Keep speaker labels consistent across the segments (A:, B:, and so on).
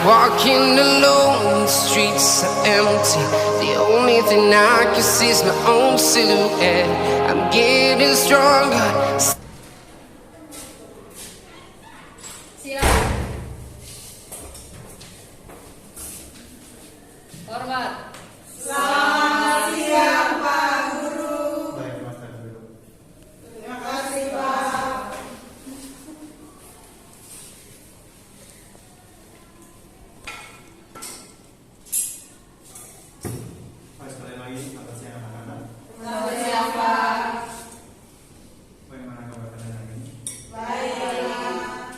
A: walking alone, the streets are empty. The only thing I can see is my own silhouette. I'm getting stronger.
B: Siap. Hormat.
C: Selamat siang Pak Guru.
D: Baik, Mas Guru.
C: Terima kasih Pak.
D: Baik, sekali lagi selamat siang anak-anak.
C: Selamat siang Pak.
D: Bagaimana kabar kalian hari ini?
C: Baik Pak.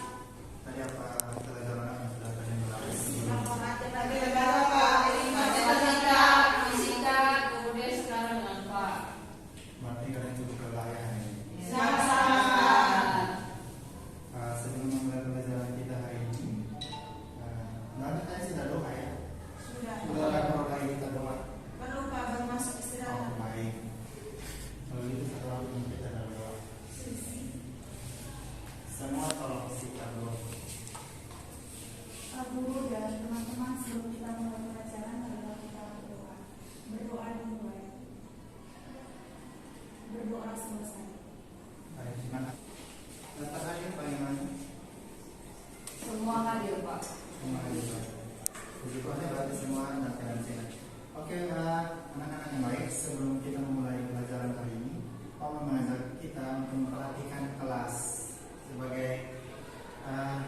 D: Tadi apa pelajaran yang sudah kalian belajar?
C: Tadi negara Pak.
B: Matematika, fisika, kemudian sekarang dengan Pak.
D: Berarti kalian cukup lelah ya hari ini.
C: Sama-sama.
D: Sebelum memulai pelajaran kita hari ini, nanti kalian sudah doa ya?
C: Sudah.
D: Sudah akan mulai kita doa.
C: Perlu Pak bermasuk istirahat.
D: Oh, baik. Kalau gitu setelah ini kita doa. Semua tolong sikat doa.
E: Pak Guru dan teman-teman, sebelum kita mulai pelajaran adalah kita berdoa. Berdoa dimulai. Berdoa selesai.
D: Baik, gimana? Letak aja bagaimana?
B: Semua hadir Pak.
D: Semua hadir, Pak. Rujukannya berarti semua anak kalian sini. Oke, anak-anak yang baik, sebelum kita memulai pelajaran kali ini, Pak mau mengajak kita untuk memperhatikan kelas sebagai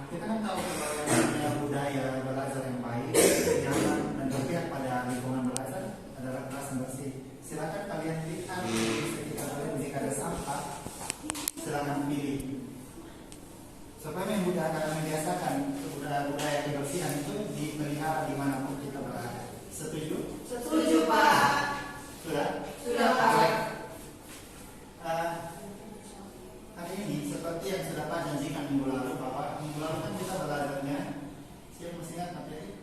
D: kita kan tahu kalau yang namanya budaya belajar yang baik, nyaman dan berpihak pada lingkungan belajar adalah kelas yang bersih. Silakan kalian lihat di sekitar kalian jika ada sampah, silakan pilih. Supaya membiasakan budaya kebersihan itu dipelihara dimanapun kita berada. Setuju?
C: Setuju Pak.
D: Sudah?
C: Sudah Pak.
D: Baik. Hari ini seperti yang sudah Pak janjikan minggu lalu, Bapak, minggu lalu kan kita belajarnya siapa masih ingat materi?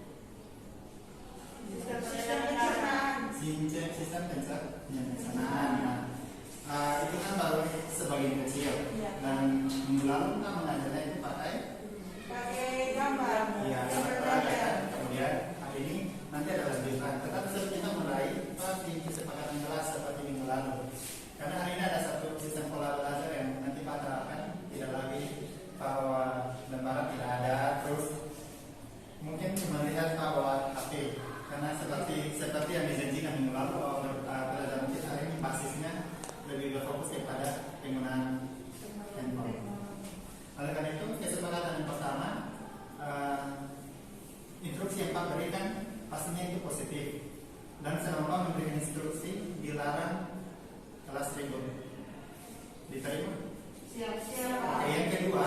D: Sistem pencernaan. Itu kan baru sebagian kecil. Dan minggu lalu kita mengajarnya itu pakai
C: Gambar.
D: ya kan. Kemudian hari ini nanti ada lanjutan. Tetapi sebelum kita mulai, pasti kesepakatan kelas seperti minggu lalu. Karena hari ini ada satu sistem pola belajar yang nanti Pak terapkan, tidak lagi bahwa lembaran tidak ada, terus mungkin melihat bahwa HP. Karena seperti yang dijanjikan minggu lalu bahwa pelajaran kita hari ini basisnya lebih berfokus kepada penggunaan handphone. Oleh karena itu kesepakatan yang pertama, instruksi yang Pak berikan pastinya itu positif, dan selama memberikan instruksi dilarang kelas ribut. Diterima?
C: Siap-siap.
D: Oke, yang kedua,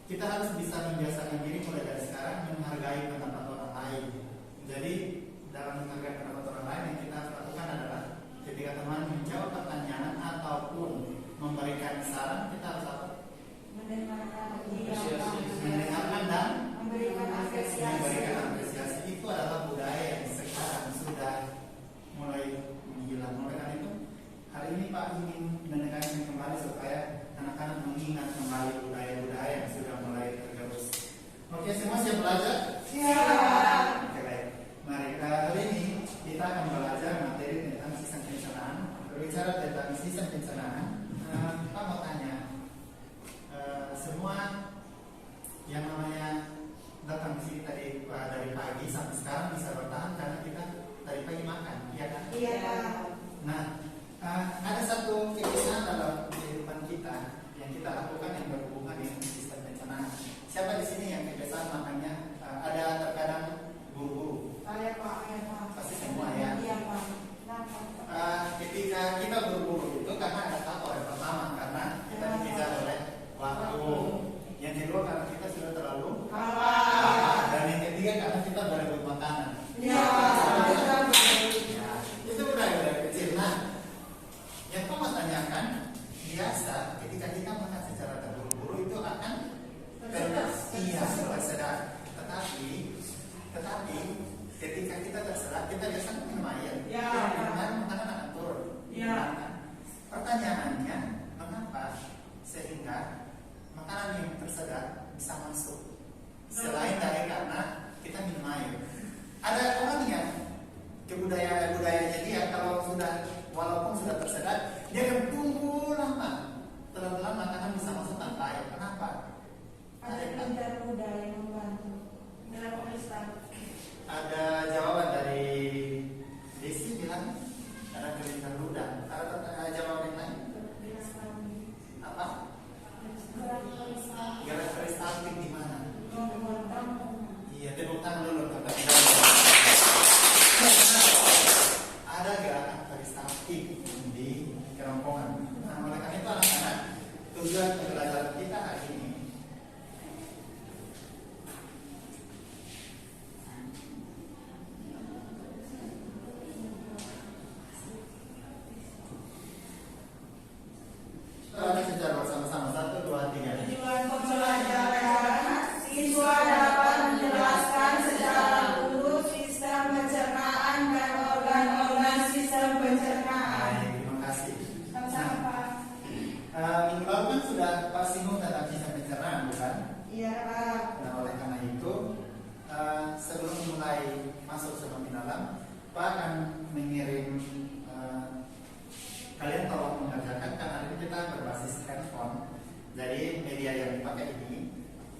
D: kita harus bisa membiasakan diri mulai dari sekarang menghargai pendapat orang lain. Jadi dalam menghargai pendapat orang lain yang kita harus lakukan adalah ketika teman menjawab pertanyaan ataupun memberikan saran, kita harus apa? Mendengarkan dan
C: Memberikan apresiasi.
D: memberikan apresiasi. Itu adalah budaya yang sekarang sudah mulai menghilang. Oleh karena itu, hari ini Pak ingin menekankan kembali supaya anak-anak mengingat kembali budaya-budaya yang sudah mulai tergerus. Oke, semua siap belajar?
C: Siap.
D: Oke, baik. Mari, hari ini kita akan belajar materi tentang sistem pencernaan. Berbicara tentang sistem pencernaan, Pak mau tanya, semua yang namanya datang ke sini tadi dari pagi sampai sekarang bisa bertahan karena kita tadi pagi makan, iya kan?
C: Iya Pak.
D: Nah, ada satu kebiasaan dalam kehidupan kita yang kita lakukan yang berhubungan dengan sistem pencernaan. Siapa di sini yang kebiasaan makannya ada terkadang buru-buru?
C: Iya Pak. Iya Pak.
D: Pasti semua ya.
C: Iya Pak.
D: Ketika kita buru-buru itu karena ada faktor yang pertama karena kita dikejar oleh waktu. Yang kedua karena kita sudah terlalu lapar. Dan yang ketiga karena kita berebut makanan.
C: Iya Pak.
D: Ya, itu budaya kecil. Nah, yang kamu tanyakan biasa ketika kita makan secara terburu-buru itu akan iya tersedak. Tetapi ketika kita tersedak kita biasanya minum air.
C: Ya.
D: Makanan akan turun.
C: Ya.
D: Pertanyaannya mengapa sehingga makanan yang tersedak bisa masuk selain dari karena kita minum air. Ada orang yang budayanya dia kalau sudah walaupun sudah tersedat, dia akan tunggu lama. Pelan-pelan makanan bisa masuk tanpa air. Kenapa?
C: Ada pintar muda yang membantu dalam peristaan.
D: Ada jawaban dari Desi bilang ada kelintar luda. Ada jawaban yang lain? Apa? Gerak peristaltik di mana? Iya, tepuk tangan dulu. Ada gerakan peristaltik di kerongkongan. Nah, oleh karena itu anak-anak, tujuan pembelajaran kita hari ini secara bersama-sama 1, 2, 3.
C: Tujuan pembelajaran siswa dapat menjelaskan secara lurus sistem pencernaan dan organ-organ sistem pencernaan.
D: Baik, terima kasih.
C: Sama-sama Pak.
D: Minggu lalu kan sudah Pak singgung tentang sistem pencernaan, bukan?
C: Iya Pak.
D: Nah, oleh karena itu, sebelum mulai masuk semakin dalam, Pak akan mengirim kalian tolong mengerjakan karena hari ini kita berbasis handphone. Jadi media yang dipakai ini,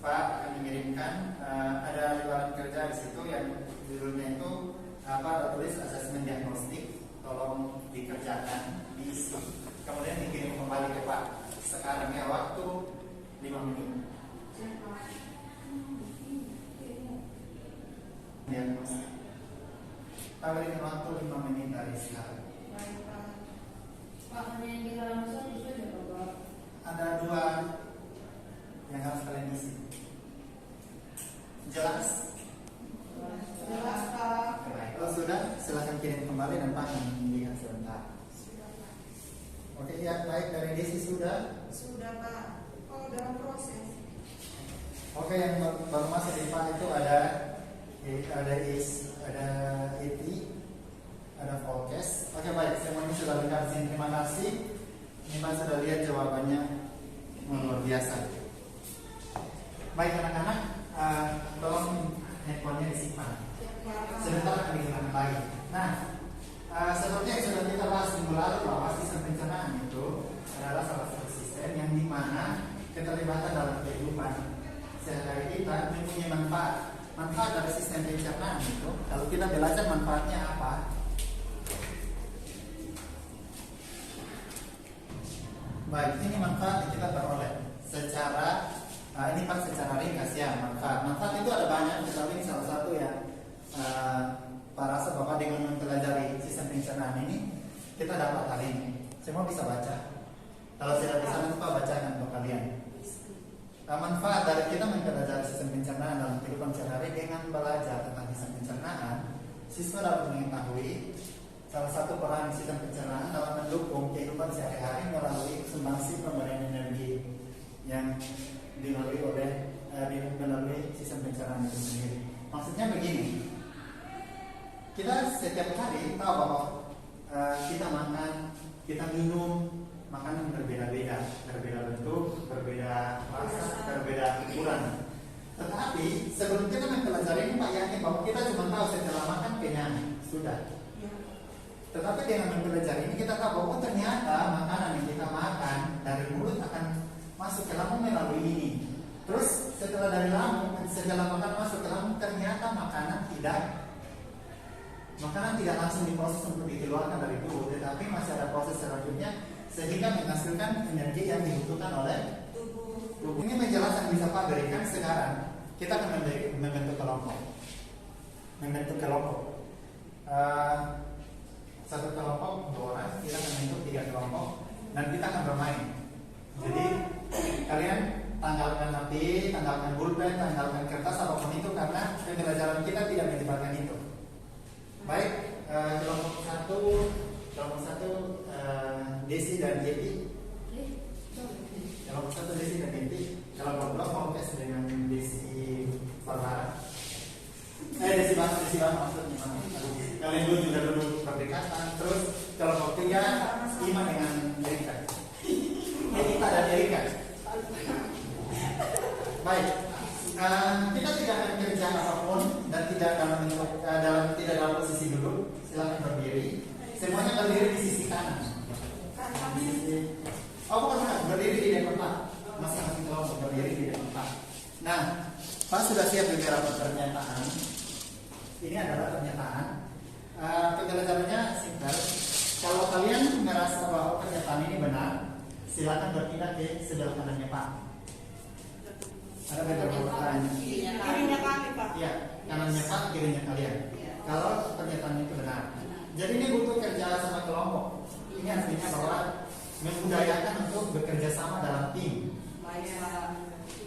D: Pak akan mengirimkan ada lembaran kerja di situ yang judulnya itu ada tulis asesmen diagnostik, tolong dikerjakan, diisi, kemudian dikirim kembali ke Pak. Sekarang ya waktu 5 menit. Diagnostik. Pak berikan waktu 5 menit dari sekarang.
C: Baik Pak.
B: Pak, hanya yang di halaman 1 saja Bapak.
D: Ada 2 yang harus kalian isi. Jelas?
C: Jelas Pak.
D: Baik. Kalau sudah, silahkan kirim kembali dan Pak akan melihat sebentar.
C: Sudah Pak.
D: Oke, ya baik, dari Desi sudah.
C: Sudah Pak. Oh dalam proses.
D: Oke, yang baru masuk di Pak itu ada EPI, ada Volkes. Oke baik, semuanya sudah lengkap di sini. Terima kasih. Ini Pak sudah lihat jawabannya luar biasa. Baik anak-anak, tolong handphonenya disimpan. Sebentar akan digunakan lagi. Nah, seperti yang sudah kita bahas minggu lalu bahwa sistem pencernaan itu adalah salah satu sistem yang dimana keterlibatan dalam kehidupan sehari-hari kita mempunyai manfaat. Manfaat dari sistem pencernaan itu, kalau kita belajar manfaatnya apa? Baik, ini manfaat yang kita peroleh secara ini Pak secara ringkas ya manfaat. Manfaat itu ada banyak, tetapi ini salah satu yang Pak rasa Bapak dengan mempelajari sistem pencernaan ini kita dapat hal ini. Semua bisa baca. Kalau tidak bisa nanti Pak bacakan untuk kalian. Manfaat dari kita mempelajari sistem pencernaan dalam kehidupan sehari-hari dengan belajar tentang sistem pencernaan, siswa dapat mengetahui salah satu peran sistem pencernaan dalam mendukung kehidupan sehari-hari melalui sumbangsi pemberian energi yang melalui sistem pencernaan itu sendiri. Maksudnya begini, kita setiap hari tahu bahwa kita makan, kita minum makanan berbeda-beda, berbeda bentuk, berbeda rasa, berbeda ukuran. Tetapi sebelum kita mempelajari ini Pak yakin bahwa kita cuma tahu setelah makan kenyang, sudah. Tetapi dengan mempelajari ini kita tahu bahwa ternyata makanan yang kita makan dari mulut akan masuk ke lambung melalui ini. Terus setelah dari lambung, setelah makan masuk ke lambung, ternyata makanan tidak langsung diproses untuk dikeluarkan dari tubuh, tetapi masih ada proses selanjutnya sehingga menghasilkan energi yang dibutuhkan oleh tubuh. Ini penjelasan bisa Pak berikan sekarang. Kita akan membentuk kelompok. Satu kelompok untuk orang, kita akan membentuk 3 kelompok dan kita akan bermain. Jadi kalian tanggalkan HP, tanggalkan pulpen, tanggalkan kertas apapun itu karena pembelajaran kita tidak melibatkan itu. Baik, kelompok satu Desi dan Yepi. Kelompok 1 Desi dan Yepi. Kelompok 2 Volkes dengan Desi Farhara. Desi Bang maksudnya. Kalian dulu juga dulu berdekatan. Terus kelompok 3 Iman dengan Erika. Kita dan Erika. Baik, Kita tidak akan kerja apapun dan tidak dalam posisi duduk. Silakan berdiri. Semuanya berdiri di sisi kanan. Di sisi, bukan berdiri di depan. Masing-masing kelompok berdiri di depan. Nah, Pak sudah siap beberapa pernyataan. Ini adalah pernyataan. Pembelajarannya singkat. Kalau kalian merasa bahwa pernyataan ini benar, silakan berpindah ke sebelah kanannya Pak. Ada beberapa pertanyaan.
C: Kirinya kami, Pak.
D: Iya, kanannya Pak, kirinya kalian. Kalau pernyataan itu benar. Jadi ini butuh kerja sama kelompok. Ini artinya bahwa membudayakan untuk bekerja sama dalam tim.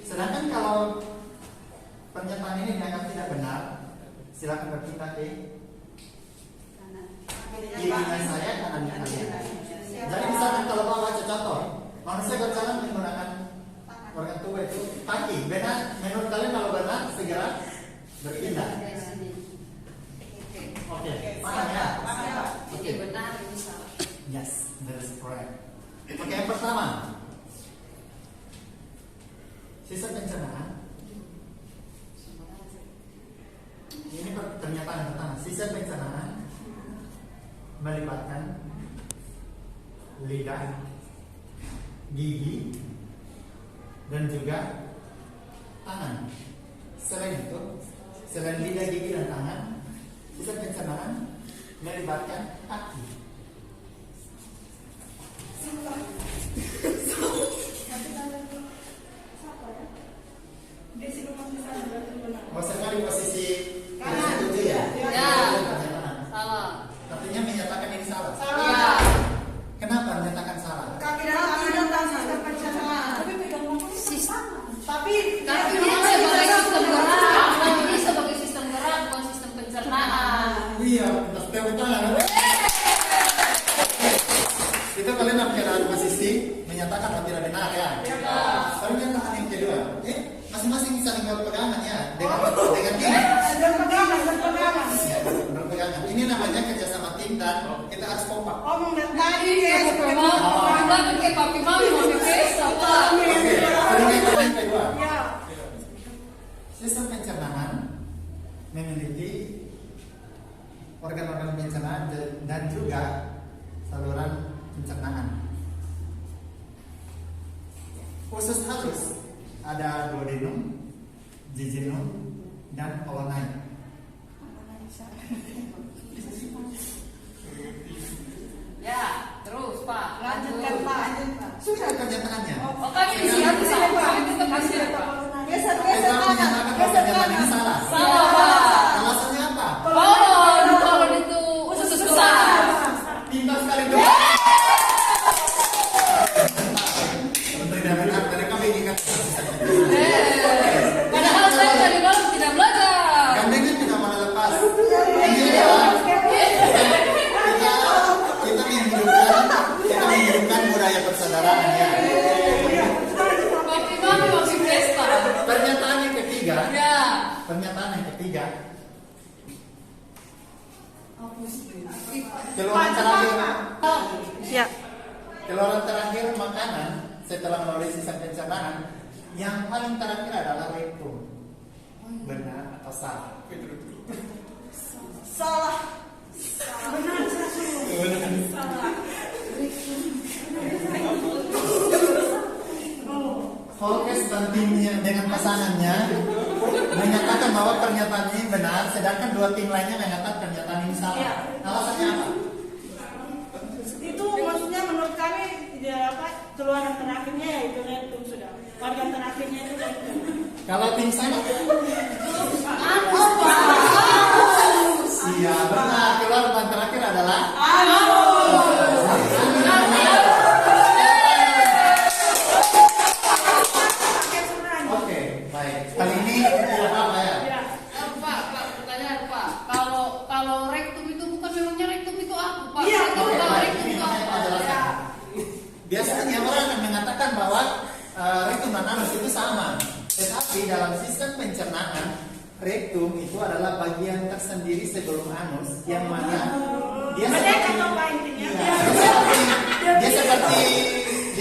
D: Sedangkan kalau pernyataan ini dianggap tidak benar, silakan berpindah ke kirinya saya, kanannya kalian. Jadi misalkan kalau bawa contoh, manusia berjalan menggunakan organ tubuh itu kaki. Benar, menurut kalian kalau benar segera berpindah. Oke, paham ya?
B: Oke, benar ini salah.
D: Yes, that is correct. Oke, yang pertama, sistem pencernaan. Ini pernyataan yang pertama. Sistem pencernaan melibatkan lidah, gigi, dan juga tangan. Selain itu, selain lidah, gigi, dan tangan, sistem pencernaan melibatkan kaki. Sekali posisi
C: Kanan.
D: itu ya.
B: Ya.
D: Pernyataan.
B: Salah.
D: Artinya menyatakan ini salah.
B: Iya.
D: Kenapa menyatakan salah?
C: Kaki dan tangan sistem pencernaan.
E: Tapi pegang mama
C: Tapi
B: Tapi dia sebagai sistem gerak, ini sebagai sistem gerak bukan sistem pencernaan.
D: Iya, tas tepuk tangan. Itu kalian dalam keadaan posisi menyatakan atau tidak benar ya. Pernyataan yang kedua, masing-masing saling berpegangan ya dengan tim.
C: berpegangan.
D: Ya, berpegangan. Ini namanya kerjasama tim dan kita harus kompak.
C: Tadi
B: Kita pakai papi mami pesta, Pak.
D: Oke, pernyataan yang kedua.
C: Ya.
D: Sistem pencernaan memiliki organ-organ pencernaan dan juga saluran pencernaan. Usus halus ada duodenum, jejunum, dan colonnine.
B: Ya, terus Pak.
C: Lanjutkan, Pak.
D: Sudah pernyataannya.
B: Oh, kami di sini kami tetap hasil Pak.
C: Geser
D: Kita menyatakan bahwa pernyataan ini salah.
B: Salah Pak.
D: Alasannya apa?
B: Kalau itu usus besar.
D: Pintar sekali dong. Tidak benar, mereka mengingat.
B: Padahal saya dari malam tidak belajar.
D: Gandengan tidak mau lepas. Ini adalah kita menghidupkan budaya persaudaraan ya.
B: Papi mami masih pesta.
D: Pernyataan yang ketiga.
B: Ya.
D: Pernyataan yang ketiga. Keluaran terakhir.
C: Ya.
D: Keluaran terakhir makanan setelah melalui sistem pencernaan yang paling terakhir adalah rektum. Benar atau salah?
C: Salah. Benar.
D: Volkes dan timnya dengan pasangannya menyatakan bahwa pernyataan ini benar, sedangkan dua tim lainnya mengatakan pernyataan ini salah. Alasannya apa?
C: Itu maksudnya menurut kami tidak keluaran terakhirnya yaitu rektum sudah. Organ terakhirnya itu rektum.
D: Kalau tim sana? Iya benar, keluaran terakhir adalah Oke, baik. Kali ini tidak apa ya?
B: Pak, pertanyaan Pak. Kalau rektum itu bukan memangnya rektum itu aku, Pak.
C: Iya,
B: Saya tahu
D: Oke,
B: kalau
D: baik.
B: rektum
D: Ini
B: itu
D: saya
B: apa.
D: jelaskan. Biasanya orang akan mengatakan bahwa rektum dan anus itu sama. Tetapi dalam sistem pencernaan, rektum itu adalah bagian tersendiri sebelum anus yang mana dia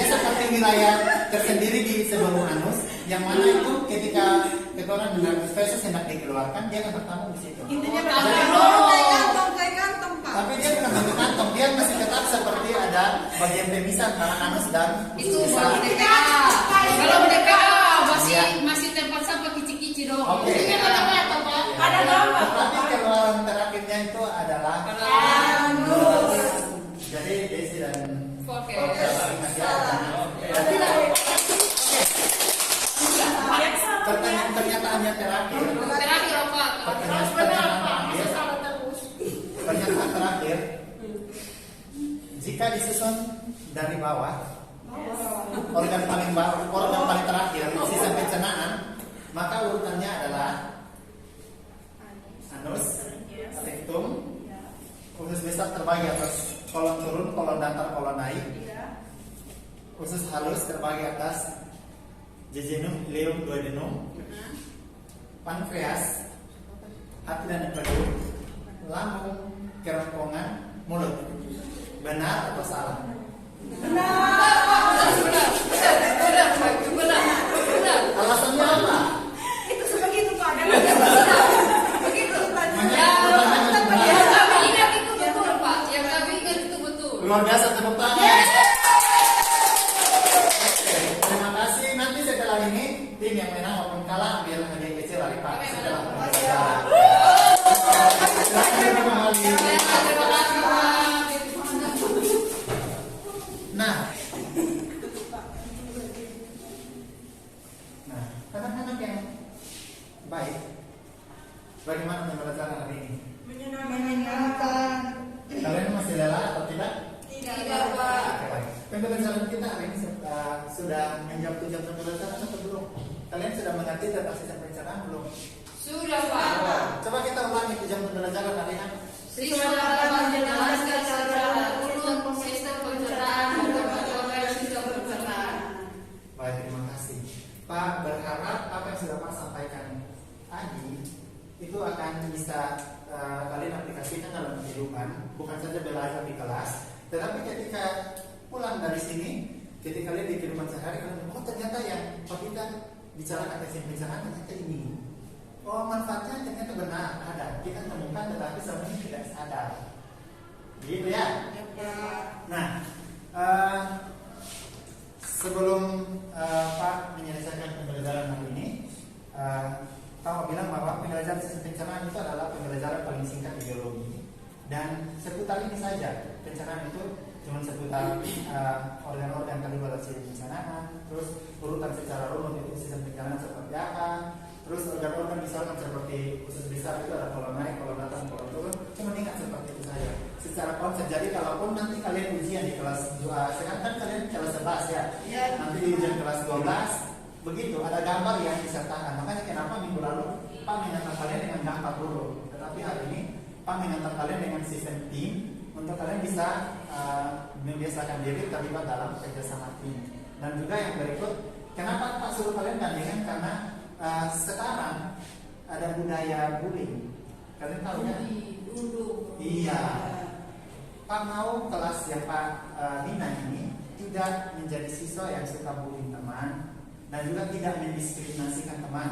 D: seperti wilayah tersendiri di sebelum anus yang mana itu ketika ketika orang dengar spesies hendak dikeluarkan, dia akan bertamu di situ.
C: Intinya kayak kantong Pak.
D: Tapi dia bukan bentuk kantong, dia masih tetap seperti ada bagian pemisah antara anus dan
B: Itu
D: usus
B: baru
D: besar.
B: DKA. Kalau DKA
D: Iya.
B: masih tempat sampah kici-kici dong.
D: Oke.
B: Itu kata-kata Pak.
C: Ada gambar.
D: Tapi keluaran terakhirnya itu adalah
C: Anus.
D: jadi Desi dan
B: Oke.
D: masih ada. Pertanyaannya terakhir.
B: Terakhir Pak.
D: Pernyataan terakhir, jika disusun dari bawah, organ paling terakhir, sistem pencernaan, maka urutannya adalah anus, rektum, usus besar terbagi atas kolon turun, kolon datar, kolon naik, usus halus terbagi atas jejunum, ileum, duodenum, pankreas, hati dan empedu, lambung, kerongkongan, mulut. Benar atau salah?
B: Benar.
D: Alasannya apa?
C: Itu sebegitu Pak.
B: Begitu.
D: Makanya
B: Yang kami ingat itu betul Pak. Yang kami ingat itu betul.
D: luar biasa, tepuk tangan. Oke, terima kasih. Nanti setelah ini tim yang menang maupun kalah ambil hadiah kecil dari Pak. Setelah pembelajaran. Silakan kembali.
B: Terima kasih Pak.
D: Nah, anak-anak yang baik, bagaimana pembelajaran hari ini?
C: Menyenangkan.
D: Kalian masih lelah atau tidak?
B: Tidak Pak.
D: Oke, baik. Pembelajaran kita hari ini sudah menjawab tujuan pembelajaran atau belum? Kalian sudah mengerti tentang sistem pencernaan belum?
B: Sudah Pak.
D: Coba kita ulangi tujuan pembelajaran hari ini.
B: Siswa dapat menjelaskan secara urut sistem pencernaan dan metode sistem pencernaan.
D: Baik, terima kasih. Pak berharap apa yang sudah Pak sampaikan tadi itu akan bisa kalian aplikasikan dalam kehidupan, bukan saja belajar di kelas, tetapi ketika pulang dari sini, ketika kalian di kehidupan sehari, kalian oh ternyata yang Pak kita bicara tentang sistem pencernaan ternyata ini. Oh manfaatnya ternyata benar ada, kita temukan tetapi selama ini tidak sadar. Gitu ya? Nah, sebelum Pak menyelesaikan pembelajaran hari ini, Pak mau bilang bahwa pembelajaran sistem pencernaan itu adalah pembelajaran paling singkat di biologi dan seputar ini saja. Pencernaan itu cuma seputar organ-organ terlibat dalam sistem pencernaan, terus urutan secara runut itu sistem pencernaan seperti apa, terus organ-organ misalkan seperti usus besar itu ada kolon naik, kolon datar, kolon turun, cuma ingat seperti itu saja. Secara konsep, jadi kalaupun nanti kalian ujian di kelas 2, sekarang kan kalian kelas 11 ya, nanti di ujian kelas 12, begitu ada gambar yang disertakan. Makanya kenapa minggu lalu Pak mengantar kalian dengan gambar dulu, tetapi hari ini Pak mengantar kalian dengan sistem tim untuk kalian bisa membiasakan diri terlibat dalam kerjasama tim. Dan juga yang berikut, kenapa Pak suruh kalian gandingan, karena sekarang ada budaya bullying. Kalian tahu ya?
B: Dulu.
D: Iya. Pak mau kelas yang Pak Nina ini tidak menjadi siswa yang suka bullying teman dan juga tidak mendiskriminasikan teman.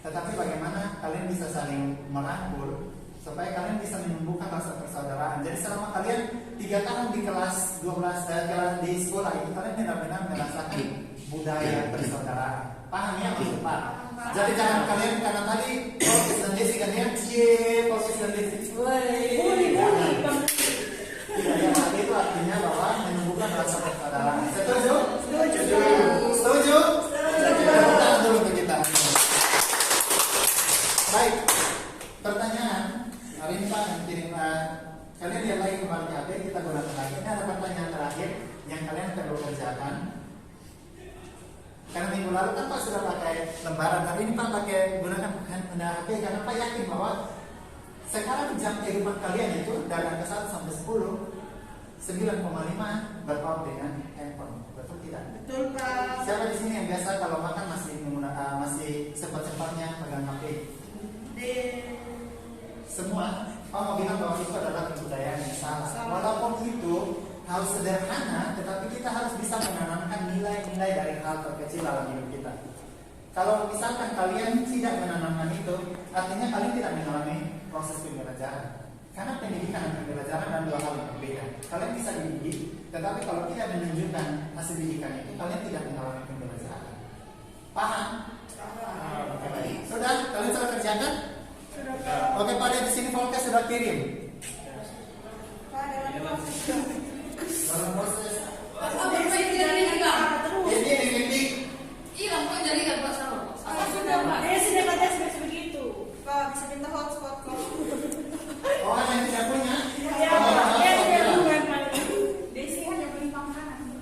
D: Tetapi bagaimana kalian bisa saling merangkul supaya kalian bisa menumbuhkan rasa persaudaraan. Jadi selama kalian 3 tahun di kelas 12 di sekolah itu kalian benar-benar merasakan budaya persaudaraan. Paham ya maksud Pak? Jadi jangan kalian karena tadi podcast dan Desi kan ya, podcast dan Desi. Tidak yang tadi itu artinya bahwa menumbuhkan rasa persaudaraan. Setuju? Setuju. Setuju? Tepuk tangan dulu untuk kita. Baik. Pertanyaan hari ini Pak yang kirim kalian lihat lagi kembali ke HP, kita gunakan lagi. Ini ada pertanyaan terakhir yang kalian perlu kerjakan. Karena minggu lalu kan Pak sudah pakai lembaran, tapi ini Pak pakai gunakan HP karena Pak yakin bahwa sekarang jam kehidupan kalian itu dari angka 1 sampai 10, 9,5 berpaut dengan handphone. Betul tidak?
C: Betul Pak.
D: Siapa di sini yang biasa kalau makan masih sempat-sempatnya pegang HP? Semua. Pak mau bilang bahwa itu adalah kebudayaan yang salah. Walaupun itu hal sederhana, tetapi kita harus bisa menanamkan nilai-nilai dari hal terkecil dalam hidup kita. Kalau misalkan kalian tidak menanamkan itu, artinya kalian tidak mengalami proses pembelajaran. Karena pendidikan dan pembelajaran adalah dua hal yang berbeda. Kalian bisa dididik, tetapi kalau tidak menunjukkan hasil didikan itu, kalian tidak mengalami pembelajaran. Paham? Oke, baik. Sudah? Kalian sudah kerjakan?
C: Sudah.
D: Oke, pada di sini Volker sudah kirim.
C: Pak, dalam proses
D: Dalam proses
C: terus.
D: ini dibimbing.
B: Hilang kok jadi kan pasal.
C: Sudah, Pak. Dia sudah kata seperti begitu. Pak, bisa minta hotspot kok.
D: Oh, yang tidak punya?
C: Ya, Pak. Dia tidak bukan kali.
E: Desi hanya beli makanan.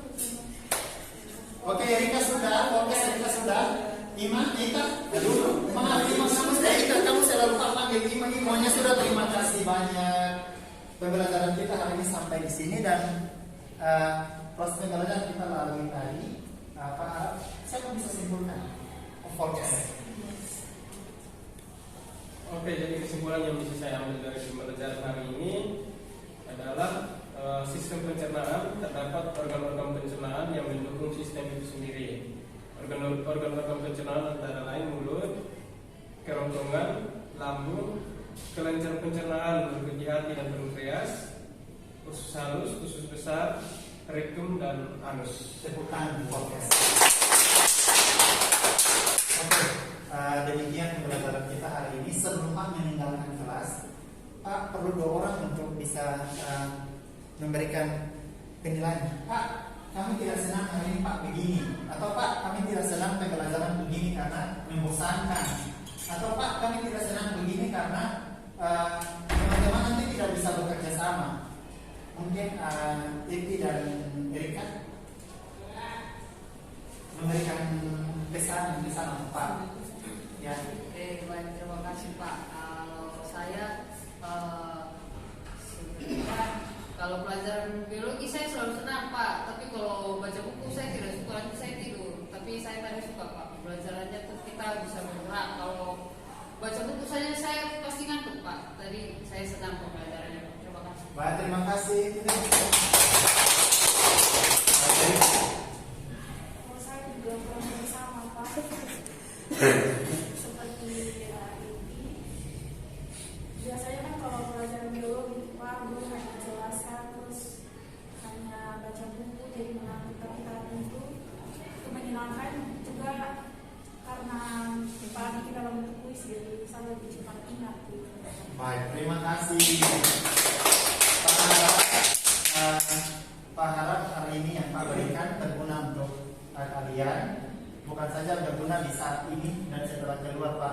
D: Oke, Erika sudah, Volker Erika sudah. Ima, Ika, dulu. Maaf, Ima kamu sudah Ika, kamu selalu panggil Ima. Imanya sudah. Terima kasih banyak. Pembelajaran kita hari ini sampai di sini dan proses pembelajaran kita lalui tadi. Pak, siapa bisa simpulkan? Volker.
F: Oke, jadi kesimpulan yang bisa saya ambil dari pembelajaran hari ini adalah sistem pencernaan, terdapat organ-organ pencernaan yang mendukung sistem itu sendiri. Organ-organ pencernaan antara lain mulut, kerongkongan, lambung, kelenjar pencernaan berupa hati dan pankreas, usus halus, usus besar, rektum dan anus.
D: Tepukan Volker. Oke, demikian pembelajaran kita hari ini. Sebelum Pak meninggalkan kelas, Pak perlu 2 orang untuk bisa memberikan penilaian. Pak, kami tidak senang hari ini Pak begini, atau Pak kami tidak senang pembelajaran begini karena membosankan, atau Pak kami tidak senang begini karena teman-teman nanti tidak bisa bekerja sama. Mungkin Iti dan Erika memberikan pesan untuk Pak. Ya.
B: Oke, baik, terima kasih Pak. Kalau saya kalau pelajaran biologi saya selalu senang Pak, tapi kalau baca buku saya tidak suka, nanti saya tidur. Tapi saya tadi suka Pak, pelajarannya tuh kita bisa bergerak. Kalau baca buku saja saya pasti ngantuk Pak. Tadi saya senang pembelajarannya. Terima kasih.
D: Baik, terima kasih.
E: Kalau saya juga kurang lebih sama, Pak. Seperti ini. Biasanya kan kalau pelajaran biologi, Pak, guru hanya jelaskan terus hanya baca buku jadi mengantuk, tapi tadi itu menyenangkan juga karena pagi kita dalam bentuk kuis jadi bisa lebih cepat ingat gitu.
D: Baik, terima kasih. Pak harap hari ini yang Pak berikan berguna untuk kalian. Bukan saja berguna di saat ini dan setelah keluar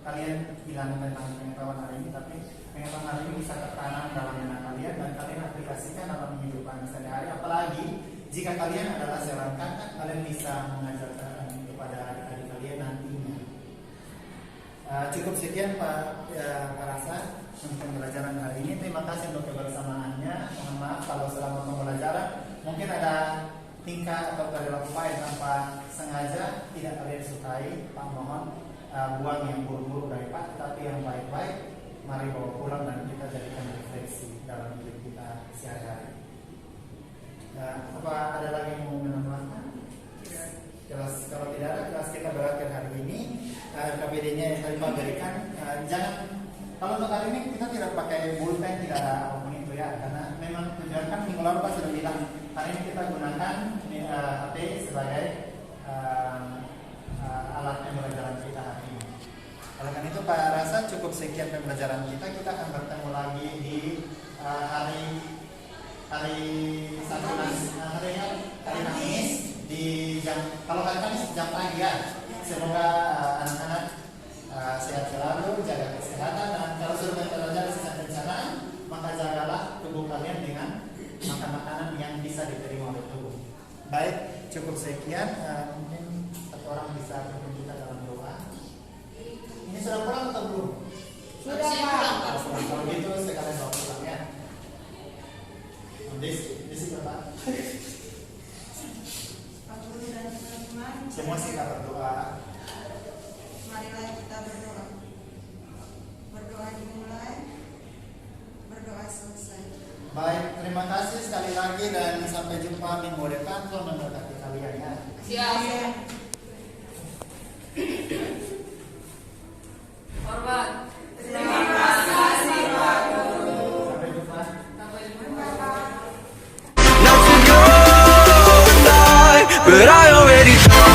D: kalian hilang tentang pengetahuan hari ini, tapi pengetahuan hari ini bisa tertanam dalam benak kalian dan kalian aplikasikan dalam kehidupan sehari-hari. Apalagi jika kalian adalah seorang kakak, kalian bisa mengajarkan kepada adik-adik kalian nantinya. Cukup sekian Pak Rasa untuk pembelajaran hari ini. Terima kasih untuk kebersamaannya. Mohon maaf kalau selama pembelajaran mungkin ada tingkah atau perilaku yang tanpa sengaja tidak kalian sukai. Pak mohon buang yang buruk-buruk dari Pak, tapi yang baik-baik mari bawa pulang dan kita jadikan refleksi dalam hidup kita sehari-hari. Apa ada lagi yang mau menambahkan? Kelas, kalau tidak ada, kelas kita berakhir hari ini. KBD-nya yang tadi Pak berikan, jangan, kalau untuk hari ini kita tidak pakai pulpen, tidak ada apapun itu ya, karena memang tujuan kan minggu lalu Pak sudah bilang hari ini kita gunakan HP sebagai alat pembelajaran kita hari ini. Oleh karena itu Pak rasa cukup sekian pembelajaran kita. Kita akan bertemu lagi di hari Kamis di jam, kalau hari Kamis jam pagi ya. Semoga anak-anak sehat selalu, jaga kesehatan, dan kalau sudah belajar sistem pencernaan, maka jagalah tubuh kalian dengan makan makanan yang bisa diterima oleh tubuh. Baik, cukup sekian. Mungkin satu orang bisa pimpin kita dalam doa. Ini sudah pulang atau belum?
C: Sudah Pak.
D: Kalau gitu sekalian bawa pulang ya. Desi berapa? Semua sih kita berdoa.
G: Marilah kita berdoa. Berdoa dimulai, berdoa selesai.
D: Baik, terima kasih sekali lagi dan sampai jumpa minggu depan. Tuhan memberkati kalian ya.
B: Siap.
A: but I already know.